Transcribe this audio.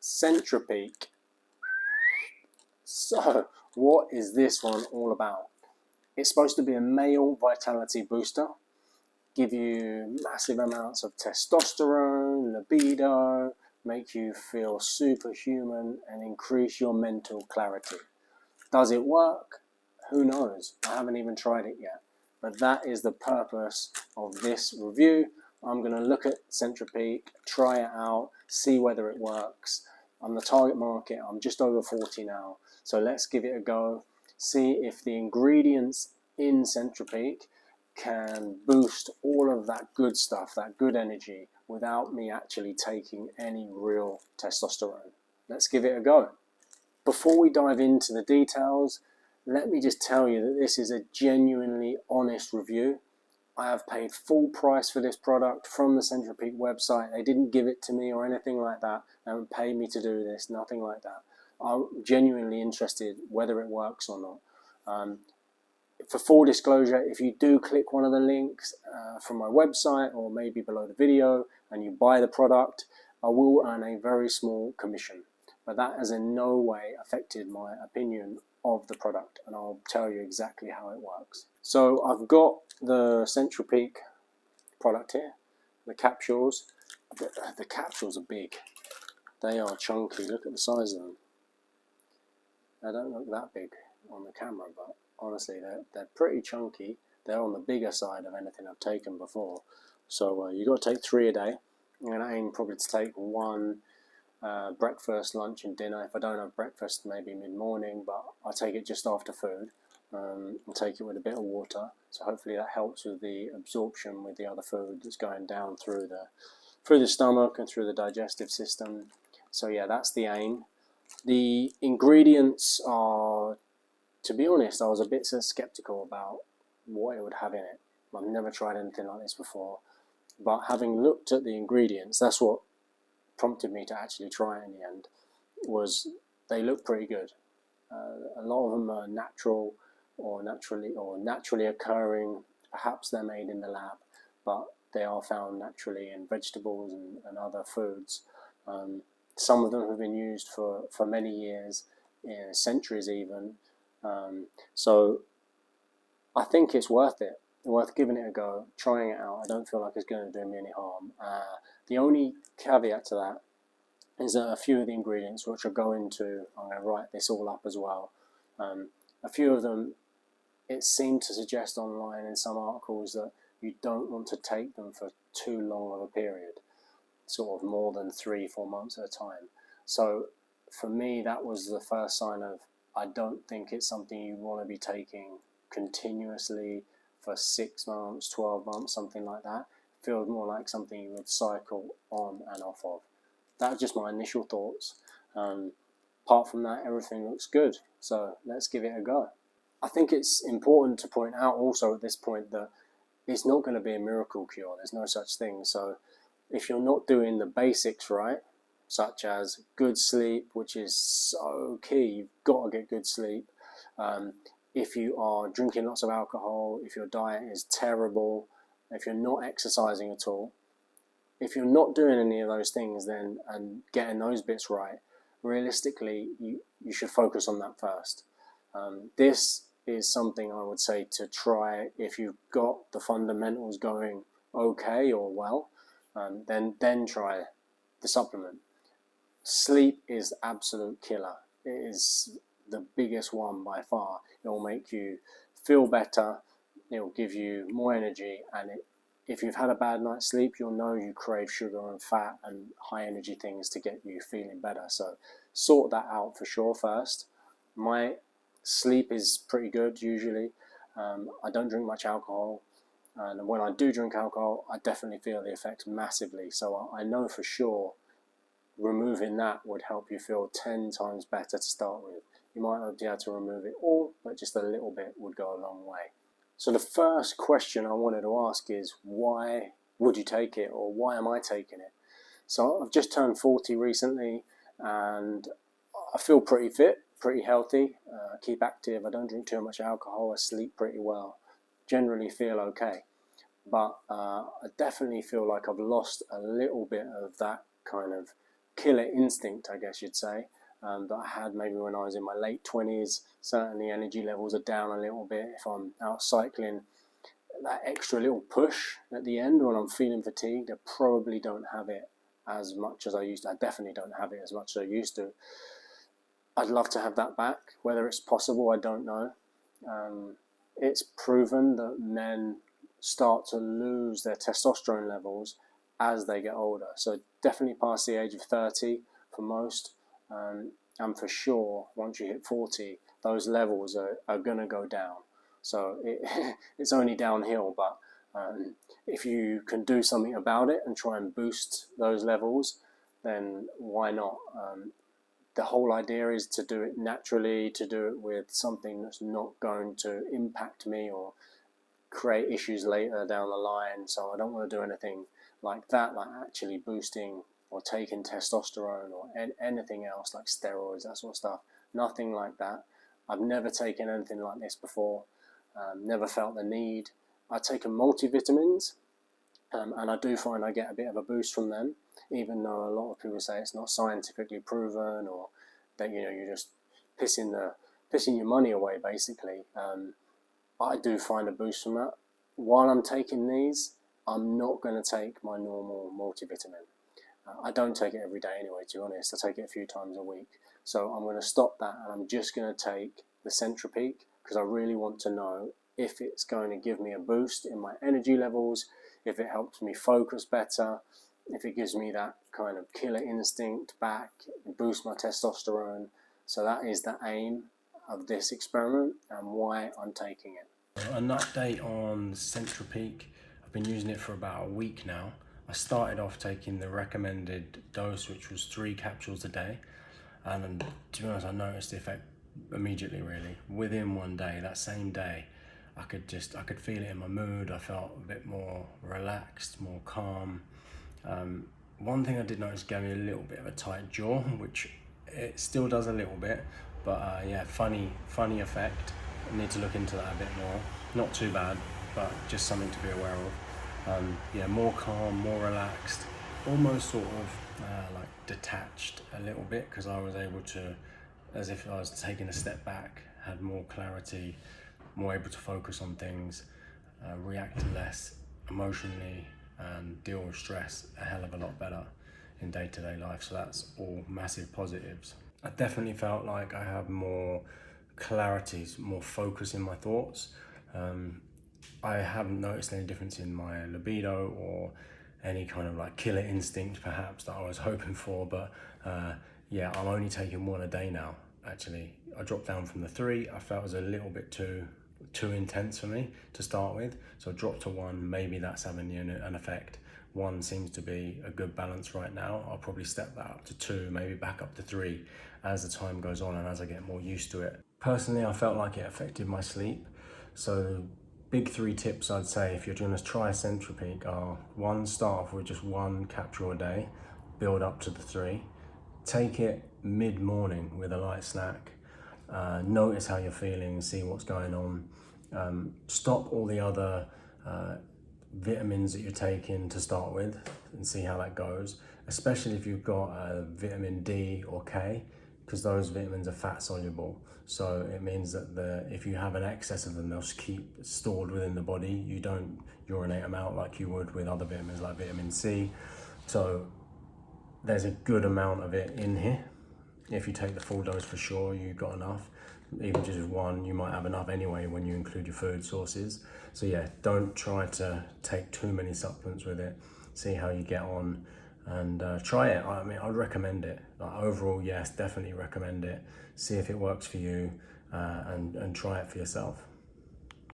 Centropeak. So, what is this one all about? It's supposed to be a male vitality booster, give you massive amounts of testosterone, libido, make you feel superhuman, and increase your mental clarity. Does it work? Who knows? I haven't even tried it yet. But that is the purpose of this review. I'm going to look at Centropeak, try it out, see whether it works. I'm the target market. I'm just over 40 now. So let's give it a go. See if the ingredients in Centropeak can boost all of that good stuff, that good energy, without me actually taking any real testosterone. Let's give it a go. Before we dive into the details, let me just tell you that this is a genuinely honest review. I have paid full price for this product from the Centropeak website. They didn't give it to me or anything like that. They haven't paid me to do this, nothing like that. I'm genuinely interested whether it works or not. For full disclosure, if you do click one of the links from my website or maybe below the video and you buy the product, I will earn a very small commission. But that has in no way affected my opinion of the product, and I'll tell you exactly how it works. So I've got the Centropeak product here, the capsules. The capsules are big. They are chunky. Look at the size of them. They don't look that big on the camera, but honestly, they're pretty chunky. They're on the bigger side of anything I've taken before. So you've got to take 3 a day. I'm going to aim probably to take 1 breakfast, lunch and dinner. If I don't have breakfast, maybe mid-morning, but I take it just after food. I'll take it with a bit of water, so hopefully that helps with the absorption with the other food that's going down through the stomach and through the digestive system. So yeah, that's the aim. The ingredients are, to be honest, I was a bit skeptical about what it would have in it. I've never tried anything like this before, but having looked at the ingredients, that's what prompted me to actually try it in the end. Was they look pretty good. A lot of them are natural or naturally occurring. Perhaps they're made in the lab, but they are found naturally in vegetables and other foods. Some of them have been used for many years, centuries even. So I think it's worth it. Worth giving it a go, trying it out. I don't feel like it's going to do me any harm. The only caveat to that is that a few of the ingredients, which I'll go into, I'm going to write this all up as well. A few of them, it seemed to suggest online in some articles that you don't want to take them for too long of a period, sort of more than 3-4 months at a time. So for me, that was the first sign of, I don't think it's something you want to be taking continuously for 6 months, 12 months, something like that. It feels more like something you would cycle on and off of. That's just my initial thoughts. Apart from that, everything looks good. So let's give it a go. I think it's important to point out also at this point that it's not going to be a miracle cure. There's no such thing. So if you're not doing the basics right, such as good sleep, which is so key, you've got to get good sleep. If you are drinking lots of alcohol, if your diet is terrible, if you're not exercising at all, if you're not doing any of those things then and getting those bits right, realistically, you should focus on that first. This is something I would say to try if you've got the fundamentals going okay or well, then try the supplement. Sleep is absolute killer. It is the biggest one by far. It will make you feel better, it will give you more energy, and if you've had a bad night's sleep, you'll know you crave sugar and fat and high energy things to get you feeling better. So sort that out for sure first. My sleep is pretty good usually. I don't drink much alcohol, and when I do drink alcohol, I definitely feel the effects massively. So I know for sure removing that would help you feel 10 times better to start with. You might not be able to remove it all, but just a little bit would go a long way. So the first question I wanted to ask is, why would you take it, or why am I taking it? So I've just turned 40 recently, and I feel pretty fit, pretty healthy, keep active, I don't drink too much alcohol, I sleep pretty well, generally feel okay. But I definitely feel like I've lost a little bit of that kind of killer instinct, I guess you'd say, that I had maybe when I was in my late 20s. Certainly energy levels are down a little bit. If I'm out cycling, that extra little push at the end when I'm feeling fatigued, I probably don't have it as much as I used to. I definitely don't have it as much as I used to. I'd love to have that back. Whether it's possible, I don't know. It's proven that men start to lose their testosterone levels as they get older. So definitely past the age of 30 for most. And for sure, once you hit 40, those levels are going to go down. So it's only downhill, but if you can do something about it and try and boost those levels, then why not? The whole idea is to do it naturally, to do it with something that's not going to impact me or create issues later down the line. So I don't want to do anything like that, like actually boosting or taking testosterone or anything else like steroids, that sort of stuff. Nothing like that. I've never taken anything like this before. Never felt the need. I've taken multivitamins, and I do find I get a bit of a boost from them, even though a lot of people say it's not scientifically proven, or that you're just pissing your money away basically. I do find a boost from that. While I'm taking these, I'm not going to take my normal multivitamin. I don't take it every day anyway, to be honest. I take it a few times a week. So I'm going to stop that, and I'm just going to take the Centropeak, because I really want to know if it's going to give me a boost in my energy levels, if it helps me focus better, if it gives me that kind of killer instinct back, boost my testosterone. So that is the aim of this experiment and why I'm taking it. An update on Centropeak. I've been using it for about a week now. I started off taking the recommended dose, which was 3 capsules a day, and to be honest, I noticed the effect immediately. Really, within one day, that same day, I could feel it in my mood. I felt a bit more relaxed, more calm. One thing I did notice gave me a little bit of a tight jaw, which it still does a little bit, but yeah, funny effect. I need to look into that a bit more. Not too bad, but just something to be aware of. Yeah, more calm, more relaxed, almost sort of like detached a little bit, because I was able to, as if I was taking a step back, had more clarity, more able to focus on things, react less emotionally, and deal with stress a hell of a lot better in day-to-day life. So that's all massive positives. I definitely felt like I have more clarity, more focus in my thoughts. I haven't noticed any difference in my libido or any kind of like killer instinct perhaps that I was hoping for, but yeah, I'm only taking 1 a day now. Actually, I dropped down from the 3. I felt it was a little bit too intense for me to start with, so I dropped to 1. Maybe that's having an effect. 1 seems to be a good balance right now. I'll probably step that up to 2, maybe back up to 3 as the time goes on and as I get more used to it. Personally, I felt like it affected my sleep. So big 3 tips I'd say if you're going to try Centropeak are: 1, start off with just 1 capsule a day, build up to the 3. Take it mid-morning with a light snack. Notice how you're feeling, see what's going on. Stop all the other vitamins that you're taking to start with and see how that goes, especially if you've got vitamin D or K, because those vitamins are fat soluble. So it means that if you have an excess of them, they'll keep stored within the body. You don't urinate them out like you would with other vitamins like vitamin C. So there's a good amount of it in here. If you take the full dose, for sure you've got enough. Even just 1, you might have enough anyway when you include your food sources. So yeah, don't try to take too many supplements with it. See how you get on and try it. I mean, I'd recommend it. Like, overall, yes, definitely recommend it. See if it works for you and try it for yourself.